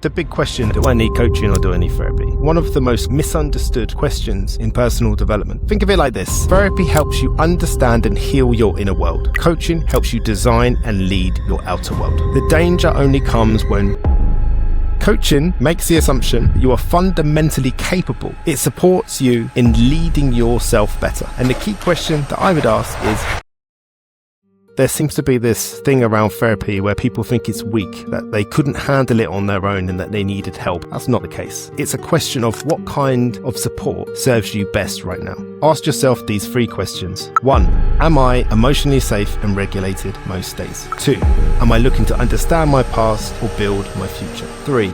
The big question, do I need coaching or do I need therapy? One of the most misunderstood questions in personal development. Think of it like this. Therapy helps you understand and heal your inner world. Coaching helps you design and lead your outer world. The danger only comes when coaching makes the assumption that you are fundamentally capable. It supports you in leading yourself better. And the key question that I would ask is, there seems to be this thing around therapy where people think it's weak, that they couldn't handle it on their own and that they needed help. That's not the case. It's a question of what kind of support serves you best right now. Ask yourself these 3 questions. 1. Am I emotionally safe and regulated most days? 2. Am I looking to understand my past or build my future? 3.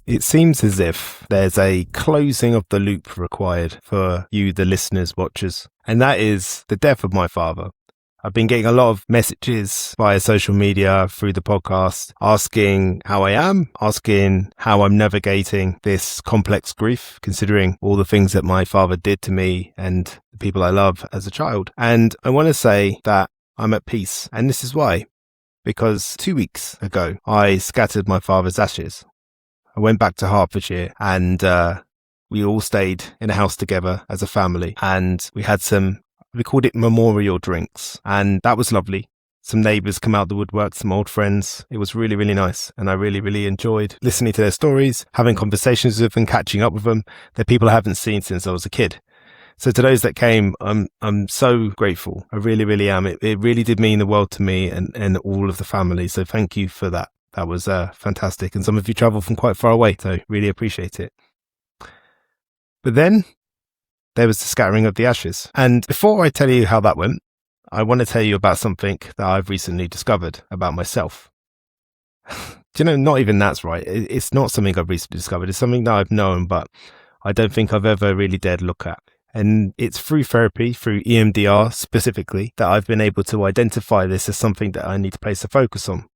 It seems as if there's a closing of the loop required for you, the listeners, watchers, and that is the death of my father. I've been getting a lot of messages via social media, through the podcast, asking how I am, asking how I'm navigating this complex grief, considering all the things that my father did to me and the people I love as a child. And I want to say that I'm at peace, and this is why. Because 2 weeks ago, I scattered my father's ashes. I went back to Hertfordshire and we all stayed in a house together as a family, and we had we called it memorial drinks, and that was lovely. Some neighbours come out the woodwork, some old friends. It was really, really nice, and I really, really enjoyed listening to their stories, having conversations with them, catching up with them. They're people I haven't seen since I was a kid. So to those that came, I'm so grateful. I really, really am. It really did mean the world to me and all of the family. So thank you for that. That was fantastic. And some of you travel from quite far away, so really appreciate it. But then there was the scattering of the ashes. And before I tell you how that went, I want to tell you about something that I've recently discovered about myself. Do you know, not even that's right. It's not something I've recently discovered. It's something that I've known, but I don't think I've ever really dared look at. And it's through therapy, through EMDR specifically, that I've been able to identify this as something that I need to place a focus on.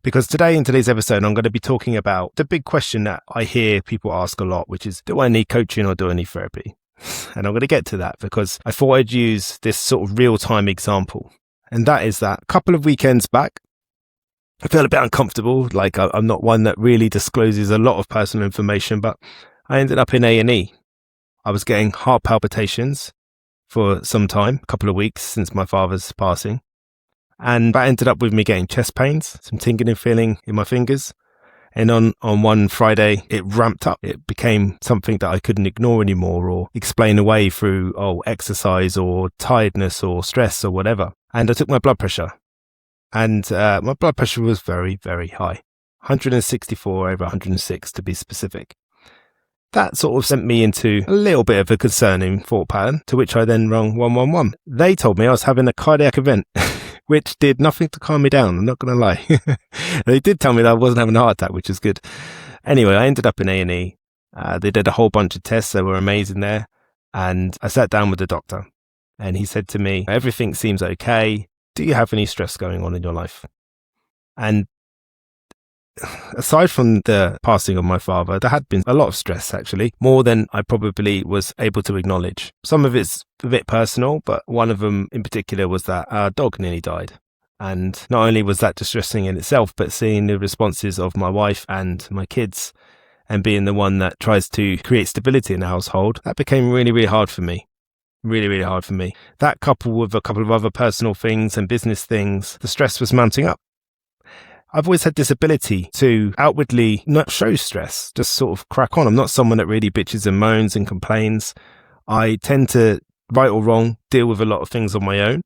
Because today, in today's episode, I'm going to be talking about the big question that I hear people ask a lot, which is, do I need coaching or do I need therapy? And I'm going to get to that because I thought I'd use this sort of real-time example. And that is that a couple of weekends back, I felt a bit uncomfortable. Like I'm not one that really discloses a lot of personal information, but I ended up in A&E. I was getting heart palpitations for some time, a couple of weeks since my father's passing. And that ended up with me getting chest pains, some tingling feeling in my fingers. And on one Friday, it ramped up. It became something that I couldn't ignore anymore or explain away through, exercise or tiredness or stress or whatever. And I took my blood pressure. And my blood pressure was very, very high. 164 over 106 to be specific. That sort of sent me into a little bit of a concerning thought pattern, to which I then rang 111. They told me I was having a cardiac event. Which did nothing to calm me down, I'm not going to lie. They did tell me that I wasn't having a heart attack, which is good. Anyway, I ended up in A&E. They did a whole bunch of tests. They were amazing there. And I sat down with the doctor. And he said to me, everything seems okay. Do you have any stress going on in your life? And aside from the passing of my father, there had been a lot of stress, actually, more than I probably was able to acknowledge. Some of it's a bit personal, but one of them in particular was that our dog nearly died. And not only was that distressing in itself, but seeing the responses of my wife and my kids and being the one that tries to create stability in the household, that became really, really hard for me. Really, really hard for me. That coupled with a couple of other personal things and business things, the stress was mounting up. I've always had this ability to outwardly not show stress, just sort of crack on. I'm not someone that really bitches and moans and complains. I tend to, right or wrong, deal with a lot of things on my own.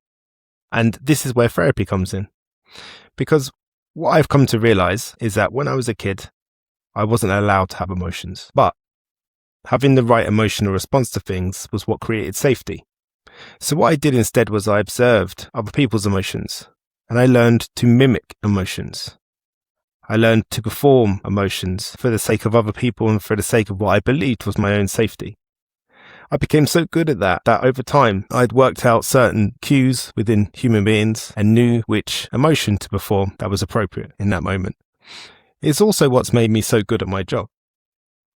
And this is where therapy comes in. Because what I've come to realize is that when I was a kid, I wasn't allowed to have emotions. But having the right emotional response to things was what created safety. So what I did instead was I observed other people's emotions. And I learned to mimic emotions. I learned to perform emotions for the sake of other people and for the sake of what I believed was my own safety. I became so good at that over time, I'd worked out certain cues within human beings and knew which emotion to perform that was appropriate in that moment. It's also what's made me so good at my job.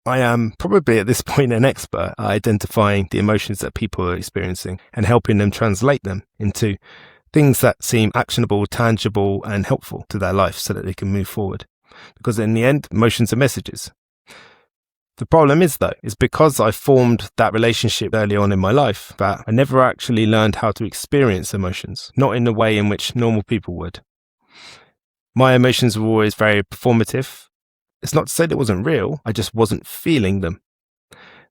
I am probably at this point an expert at identifying the emotions that people are experiencing and helping them translate them into things that seem actionable, tangible, and helpful to their life so that they can move forward. Because in the end, emotions are messages. The problem is because I formed that relationship early on in my life, that I never actually learned how to experience emotions, not in the way in which normal people would. My emotions were always very performative. It's not to say that it wasn't real, I just wasn't feeling them.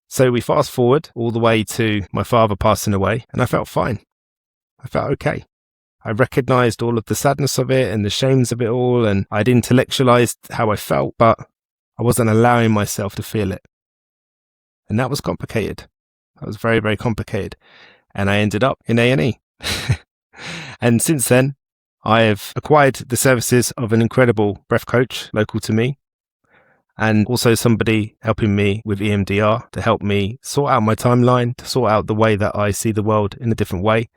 So we fast forward all the way to my father passing away, and I felt fine. I felt okay. I recognized all of the sadness of it and the shames of it all, and I'd intellectualized how I felt, but I wasn't allowing myself to feel it. And that was complicated. That was very, very complicated. And I ended up in A&E. And since then, I have acquired the services of an incredible breath coach local to me, and also somebody helping me with EMDR to help me sort out my timeline, to sort out the way that I see the world in a different way.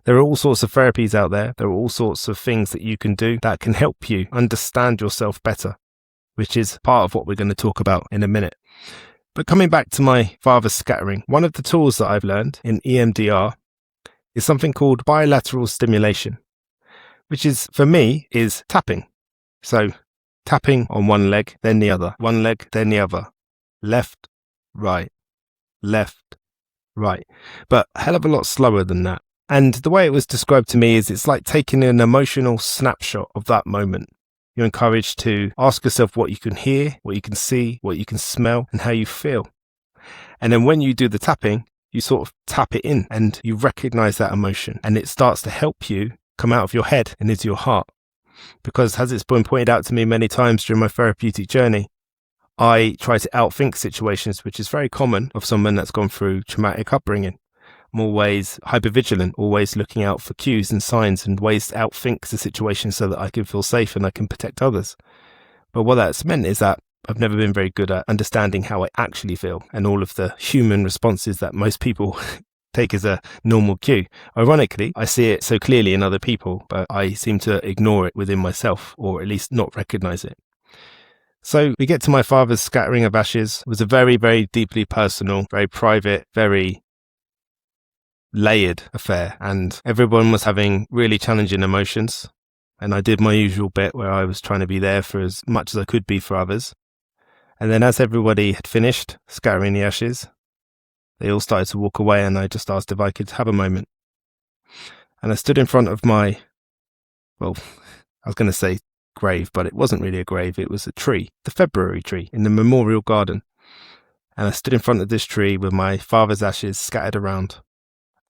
There are all sorts of therapies out there. There are all sorts of things that you can do that can help you understand yourself better, which is part of what we're going to talk about in a minute. But coming back to my father's scattering, one of the tools that I've learned in EMDR is something called bilateral stimulation, which is, for me, is tapping. So tapping on one leg, then the other, one leg, then the other, left, right, but a hell of a lot slower than that. And the way it was described to me is it's like taking an emotional snapshot of that moment. You're encouraged to ask yourself what you can hear, what you can see, what you can smell, and how you feel. And then when you do the tapping, you sort of tap it in and you recognize that emotion, and it starts to help you come out of your head and into your heart. Because as it's been pointed out to me many times during my therapeutic journey, I try to outthink situations, which is very common of someone that's gone through traumatic upbringing. I'm always hypervigilant, always looking out for cues and signs and ways to outthink the situation so that I can feel safe and I can protect others. But what that's meant is that I've never been very good at understanding how I actually feel and all of the human responses that most people take as a normal cue. Ironically, I see it so clearly in other people, but I seem to ignore it within myself, or at least not recognize it. So we get to my father's scattering of ashes. It was a very, very deeply personal, very private, very layered affair, and everyone was having really challenging emotions. And I did my usual bit where I was trying to be there for as much as I could be for others. And then as everybody had finished scattering the ashes, they all started to walk away, and I just asked if I could have a moment. And I stood in front of my, well, I was going to say grave, but it wasn't really a grave. It was a tree, the February tree in the memorial garden. And I stood in front of this tree with my father's ashes scattered around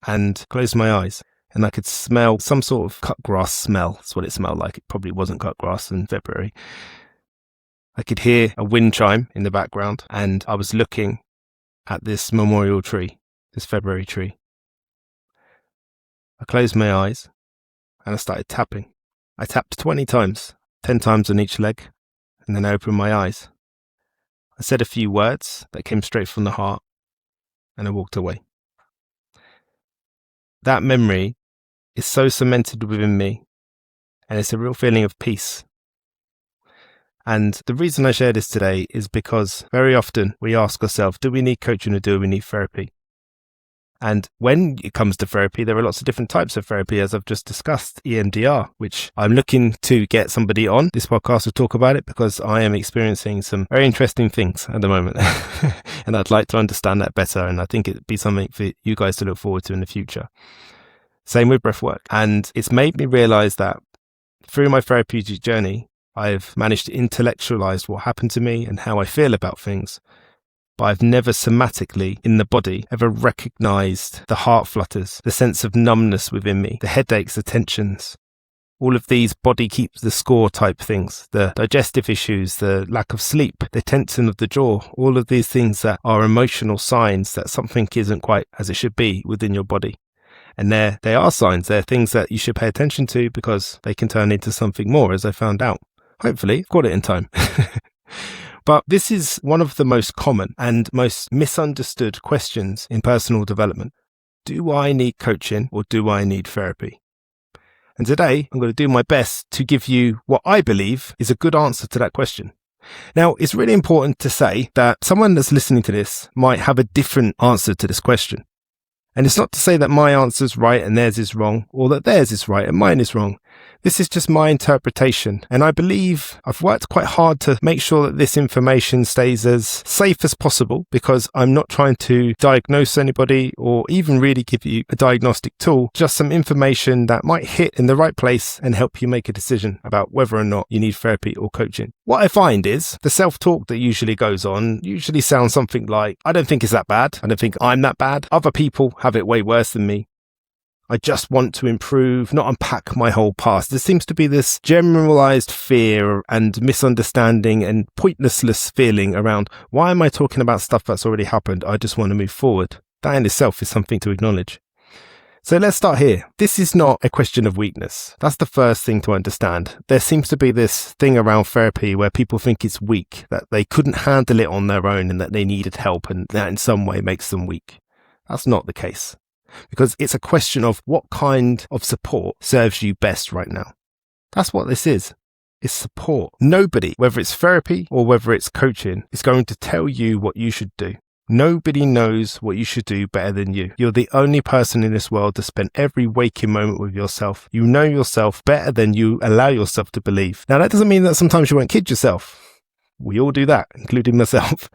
and closed my eyes. And I could smell some sort of cut grass smell. That's what it smelled like. It probably wasn't cut grass in February. I could hear a wind chime in the background, and I was looking at this memorial tree, this February tree. I closed my eyes and I started tapping. I tapped 20 times, 10 times on each leg, and then I opened my eyes. I said a few words that came straight from the heart, and I walked away. That memory is so cemented within me, and it's a real feeling of peace. And the reason I share this today is because very often we ask ourselves, do we need coaching or do we need therapy? And when it comes to therapy, there are lots of different types of therapy, as I've just discussed, EMDR, which I'm looking to get somebody on this podcast to talk about it, because I am experiencing some very interesting things at the moment. And I'd like to understand that better. And I think it'd be something for you guys to look forward to in the future. Same with breathwork. And it's made me realize that through my therapeutic journey, I've managed to intellectualize what happened to me and how I feel about things. But I've never somatically, in the body, ever recognized the heart flutters, the sense of numbness within me, the headaches, the tensions, all of these body keeps the score type things, the digestive issues, the lack of sleep, the tension of the jaw, all of these things that are emotional signs that something isn't quite as it should be within your body. And they are signs, they're things that you should pay attention to, because they can turn into something more, as I found out. Hopefully, I've got it in time. But this is one of the most common and most misunderstood questions in personal development. Do I need coaching or do I need therapy? And today, I'm going to do my best to give you what I believe is a good answer to that question. Now, it's really important to say that someone that's listening to this might have a different answer to this question. And it's not to say that my answer's right and theirs is wrong, or that theirs is right and mine is wrong. This is just my interpretation, and I believe I've worked quite hard to make sure that this information stays as safe as possible, because I'm not trying to diagnose anybody or even really give you a diagnostic tool, just some information that might hit in the right place and help you make a decision about whether or not you need therapy or coaching. What I find is the self-talk that usually goes on usually sounds something like, I don't think it's that bad. I don't think I'm that bad. Other people have it way worse than me. I just want to improve, not unpack my whole past. There seems to be this generalized fear and misunderstanding and pointlessless feeling around, why am I talking about stuff that's already happened? I just want to move forward. That in itself is something to acknowledge. So let's start here. This is not a question of weakness. That's the first thing to understand. There seems to be this thing around therapy where people think it's weak, that they couldn't handle it on their own and that they needed help, and that in some way makes them weak. That's not the case. Because it's a question of what kind of support serves you best right now. That's what this is. It's support. Nobody, whether it's therapy or whether it's coaching, is going to tell you what you should do. Nobody knows what you should do better than you. You're the only person in this world to spend every waking moment with yourself. You know yourself better than you allow yourself to believe. Now, that doesn't mean that sometimes you won't kid yourself. We all do that, including myself.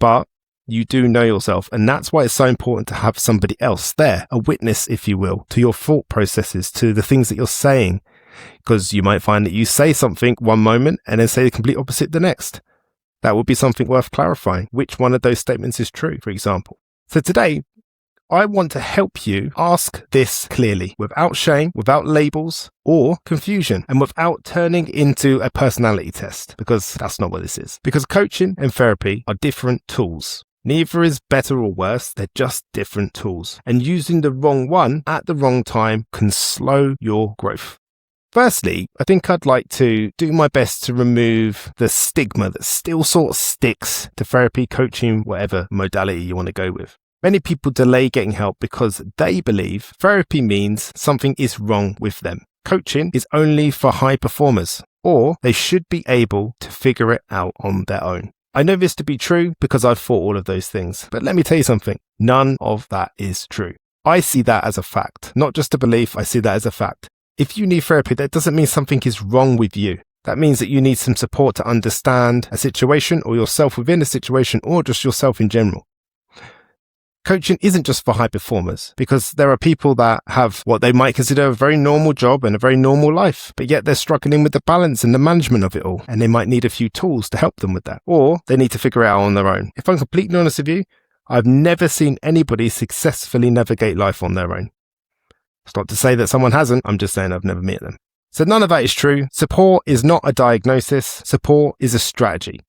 But you do know yourself, and that's why it's so important to have somebody else there, a witness, if you will, to your thought processes, to the things that you're saying, because you might find that you say something one moment and then say the complete opposite the next. That would be something worth clarifying. Which one of those statements is true, for example? So today, I want to help you ask this clearly, without shame, without labels or confusion, and without turning into a personality test, because that's not what this is. Because coaching and therapy are different tools. Neither is better or worse, they're just different tools. And using the wrong one at the wrong time can slow your growth. Firstly, I think I'd like to do my best to remove the stigma that still sort of sticks to therapy, coaching, whatever modality you want to go with. Many people delay getting help because they believe therapy means something is wrong with them. Coaching is only for high performers, or they should be able to figure it out on their own. I know this to be true because I've thought all of those things, but let me tell you something. None of that is true. I see that as a fact, not just a belief. I see that as a fact. If you need therapy, that doesn't mean something is wrong with you. That means that you need some support to understand a situation or yourself within a situation or just yourself in general. Coaching isn't just for high performers, because there are people that have what they might consider a very normal job and a very normal life, but yet they're struggling with the balance and the management of it all, and they might need a few tools to help them with that, or they need to figure it out on their own. If I'm completely honest with you, I've never seen anybody successfully navigate life on their own. It's not to say that someone hasn't, I'm just saying I've never met them. So none of that is true. Support is not a diagnosis. Support is a strategy.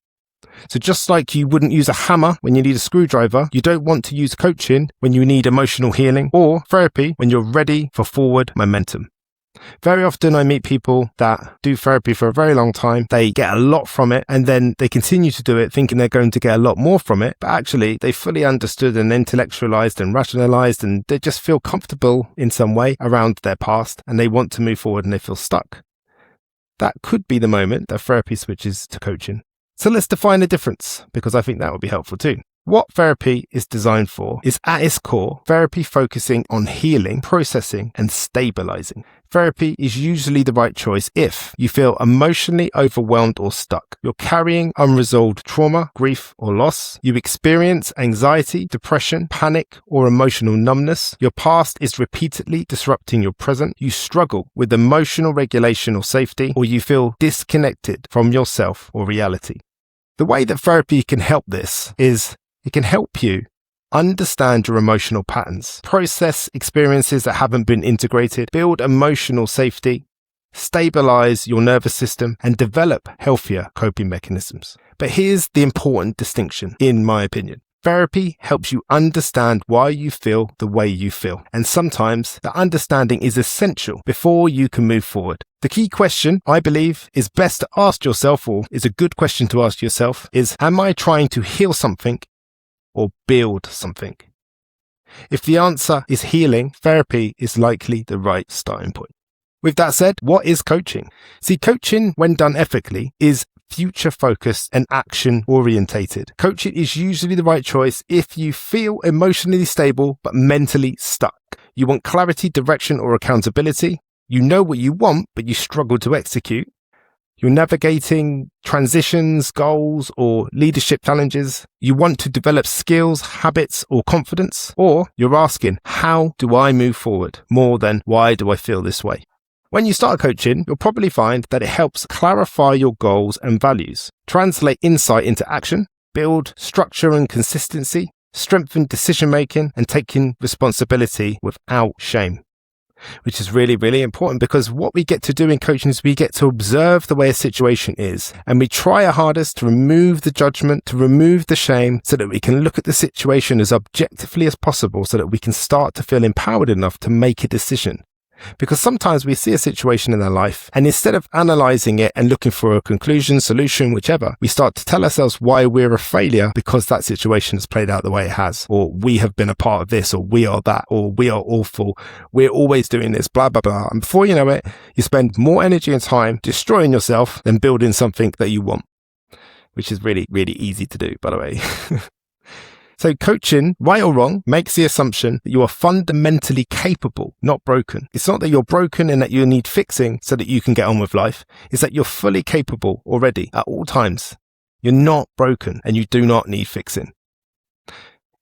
So just like you wouldn't use a hammer when you need a screwdriver, you don't want to use coaching when you need emotional healing, or therapy when you're ready for forward momentum. Very often I meet people that do therapy for a very long time. They get a lot from it, and then they continue to do it thinking they're going to get a lot more from it. But actually they fully understood and intellectualized and rationalized, and they just feel comfortable in some way around their past, and they want to move forward and they feel stuck. That could be the moment that therapy switches to coaching. So let's define the difference, because I think that would be helpful too. What therapy is designed for is, at its core, therapy focusing on healing, processing, and stabilizing. Therapy is usually the right choice if you feel emotionally overwhelmed or stuck. You're carrying unresolved trauma, grief, or loss. You experience anxiety, depression, panic, or emotional numbness. Your past is repeatedly disrupting your present. You struggle with emotional regulation or safety, or you feel disconnected from yourself or reality. The way that therapy can help this is it can help you understand your emotional patterns, process experiences that haven't been integrated, build emotional safety, stabilize your nervous system, and develop healthier coping mechanisms. But here's the important distinction, in my opinion. Therapy helps you understand why you feel the way you feel, and sometimes the understanding is essential before you can move forward. The key question, I believe, is best to ask yourself, or is a good question to ask yourself, is, am I trying to heal something or build something? If the answer is healing, therapy is likely the right starting point. With that said, what is coaching? See, coaching, when done ethically, is future focused and action orientated. Coaching is usually the right choice if you feel emotionally stable but mentally stuck. You want clarity, direction, or accountability. You know what you want, but you struggle to execute. You're navigating transitions, goals, or leadership challenges. You want to develop skills, habits, or confidence. Or you're asking, how do I move forward? More than, why do I feel this way? When you start coaching, you'll probably find that it helps clarify your goals and values, translate insight into action, build structure and consistency, strengthen decision-making, and taking responsibility without shame. Which is really, really important, because what we get to do in coaching is we get to observe the way a situation is, and we try our hardest to remove the judgment, to remove the shame, so that we can look at the situation as objectively as possible, so that we can start to feel empowered enough to make a decision. Because sometimes we see a situation in our life, and instead of analysing it and looking for a conclusion, solution, whichever, we start to tell ourselves why we're a failure because that situation has played out the way it has, or we have been a part of this, or we are that, or we are awful, we're always doing this, blah, blah, blah. And before you know it, you spend more energy and time destroying yourself than building something that you want, which is really, really easy to do, by the way. So coaching, right or wrong, makes the assumption that you are fundamentally capable, not broken. It's not that you're broken and that you need fixing so that you can get on with life. It's that you're fully capable already at all times. You're not broken and you do not need fixing.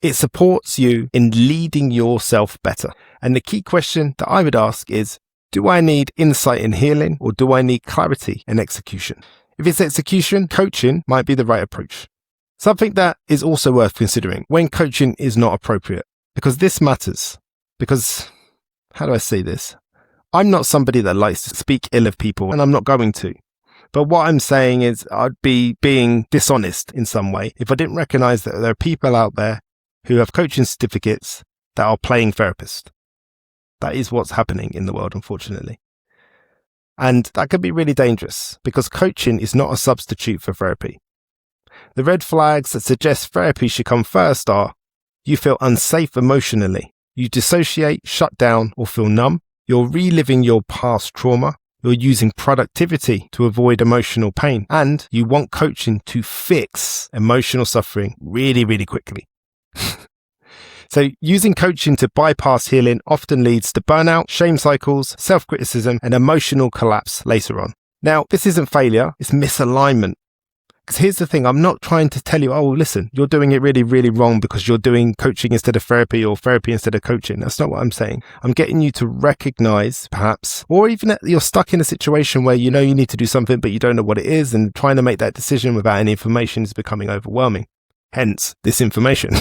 It supports you in leading yourself better. And the key question that I would ask is, do I need insight and healing, or do I need clarity and execution? If it's execution, coaching might be the right approach. Something that is also worth considering when coaching is not appropriate, because this matters. Because, how do I say this? I'm not somebody that likes to speak ill of people, and I'm not going to. But what I'm saying is I'd be being dishonest in some way if I didn't recognize that there are people out there who have coaching certificates that are playing therapist. That is what's happening in the world, unfortunately. And that could be really dangerous, because coaching is not a substitute for therapy. The red flags that suggest therapy should come first are: you feel unsafe emotionally, you dissociate, shut down, or feel numb, you're reliving your past trauma, you're using productivity to avoid emotional pain, and you want coaching to fix emotional suffering really, really quickly. So using coaching to bypass healing often leads to burnout, shame cycles, self-criticism, and emotional collapse later on. Now, this isn't failure, it's misalignment. Because here's the thing, I'm not trying to tell you, oh, listen, you're doing it really, really wrong because you're doing coaching instead of therapy, or therapy instead of coaching. That's not what I'm saying. I'm getting you to recognize, perhaps, or even that you're stuck in a situation where you know you need to do something, but you don't know what it is, and trying to make that decision without any information is becoming overwhelming. Hence, this information.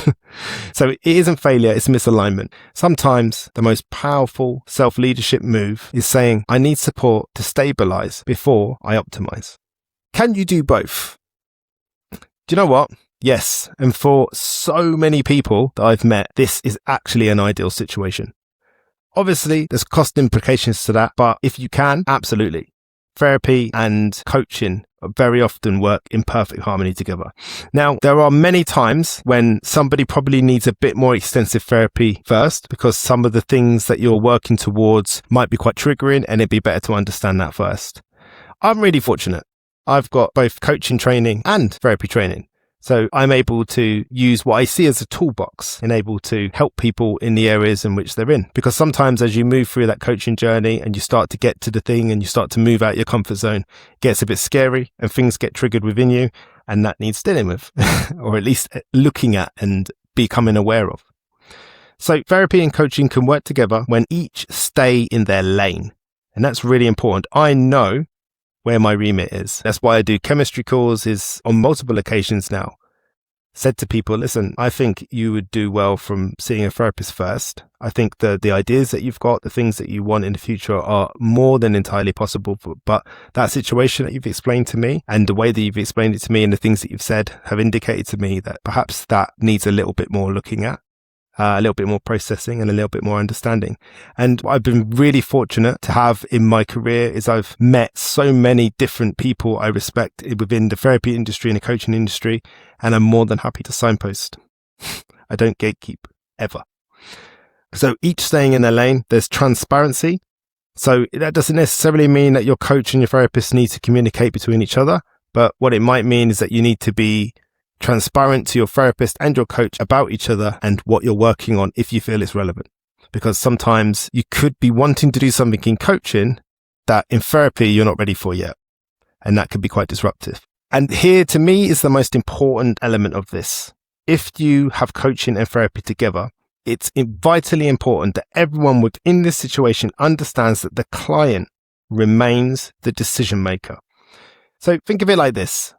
So it isn't failure, it's misalignment. Sometimes the most powerful self-leadership move is saying, I need support to stabilize before I optimize. Can you do both? Do you know what? Yes. And for so many people that I've met, this is actually an ideal situation. Obviously, there's cost implications to that, but if you can, absolutely. Therapy and coaching very often work in perfect harmony together. Now, there are many times when somebody probably needs a bit more extensive therapy first, because some of the things that you're working towards might be quite triggering, and it'd be better to understand that first. I'm really fortunate. I've got both coaching training and therapy training. So I'm able to use what I see as a toolbox and able to help people in the areas in which they're in. Because sometimes as you move through that coaching journey and you start to get to the thing and you start to move out your comfort zone, it gets a bit scary and things get triggered within you, and that needs dealing with, or at least looking at and becoming aware of. So therapy and coaching can work together when each stay in their lane. And that's really important. I know where my remit is. That's why I do chemistry courses on multiple occasions now. Said to people, listen, I think you would do well from seeing a therapist first. I think the ideas that you've got, the things that you want in the future are more than entirely possible. But that situation that you've explained to me and the way that you've explained it to me and the things that you've said have indicated to me that perhaps that needs a little bit more looking at. A little bit more processing and a little bit more understanding. And what I've been really fortunate to have in my career is I've met so many different people I respect within the therapy industry and the coaching industry, and I'm more than happy to signpost. I don't gatekeep, ever. So each staying in their lane, there's transparency. So that doesn't necessarily mean that your coach and your therapist need to communicate between each other, But what it might mean is that you need to be transparent to your therapist and your coach about each other and what you're working on if you feel it's relevant. Because sometimes you could be wanting to do something in coaching that in therapy you're not ready for yet. And that could be quite disruptive. And here, to me, is the most important element of this. If you have coaching and therapy together, it's vitally important that everyone within this situation understands that the client remains the decision maker. So think of it like this.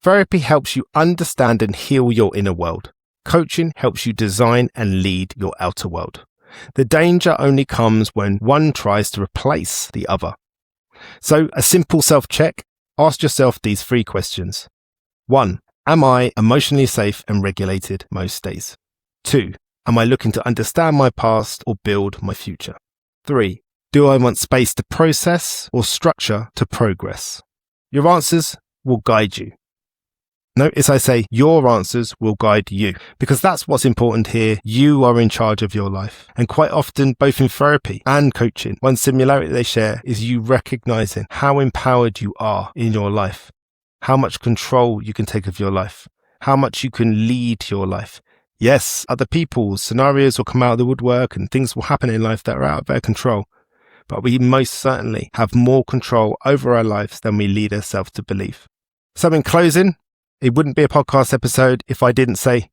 Therapy helps you understand and heal your inner world. Coaching helps you design and lead your outer world. The danger only comes when one tries to replace the other. So a simple self-check. Ask yourself these 3 questions. 1. Am I emotionally safe and regulated most days? 2. Am I looking to understand my past or build my future? 3. Do I want space to process or structure to progress? Your answers will guide you. Notice I say your answers will guide you, because that's what's important here. You are in charge of your life. And quite often, both in therapy and coaching, one similarity they share is you recognizing how empowered you are in your life, how much control you can take of your life, how much you can lead your life. Yes, other people's scenarios will come out of the woodwork and things will happen in life that are out of their control. But we most certainly have more control over our lives than we lead ourselves to believe. So in closing, it wouldn't be a podcast episode if I didn't say,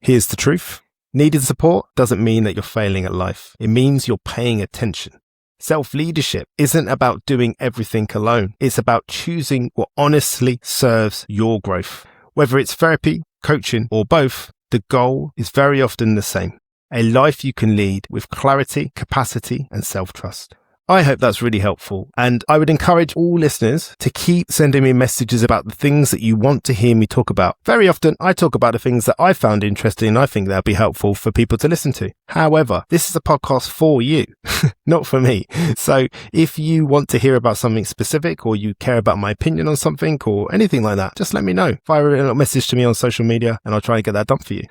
here's the truth. Needing support doesn't mean that you're failing at life. It means you're paying attention. Self-leadership isn't about doing everything alone. It's about choosing what honestly serves your growth. Whether it's therapy, coaching, or both, the goal is very often the same. A life you can lead with clarity, capacity, and self-trust. I hope that's really helpful, and I would encourage all listeners to keep sending me messages about the things that you want to hear me talk about. Very often, I talk about the things that I found interesting and I think that'll be helpful for people to listen to. However, this is a podcast for you, not for me. So if you want to hear about something specific or you care about my opinion on something or anything like that, just let me know. Fire a little message to me on social media and I'll try and get that done for you.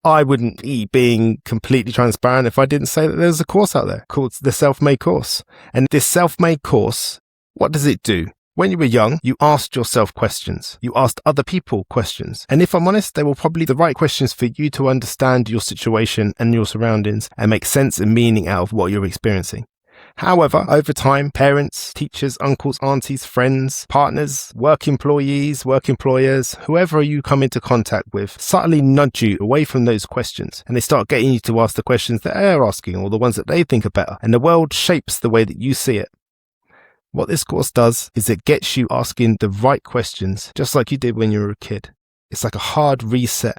I wouldn't be being completely transparent if I didn't say that there's a course out there called the Self-Made Course. And this Self-Made Course, what does it do? When you were young, you asked yourself questions. You asked other people questions. And if I'm honest, they were probably the right questions for you to understand your situation and your surroundings and make sense and meaning out of what you're experiencing. However, over time, parents, teachers, uncles, aunties, friends, partners, work employees, work employers, whoever you come into contact with, subtly nudge you away from those questions. And they start getting you to ask the questions that they're asking or the ones that they think are better. And the world shapes the way that you see it. What this course does is it gets you asking the right questions, just like you did when you were a kid. It's like a hard reset.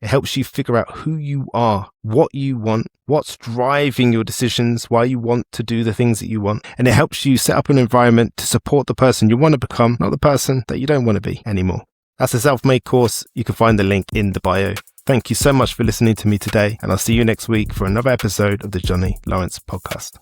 It helps you figure out who you are, what you want, what's driving your decisions, why you want to do the things that you want. And it helps you set up an environment to support the person you want to become, not the person that you don't want to be anymore. That's a Self-Made Course. You can find the link in the bio. Thank you so much for listening to me today, and I'll see you next week for another episode of the Johnny Lawrence Podcast.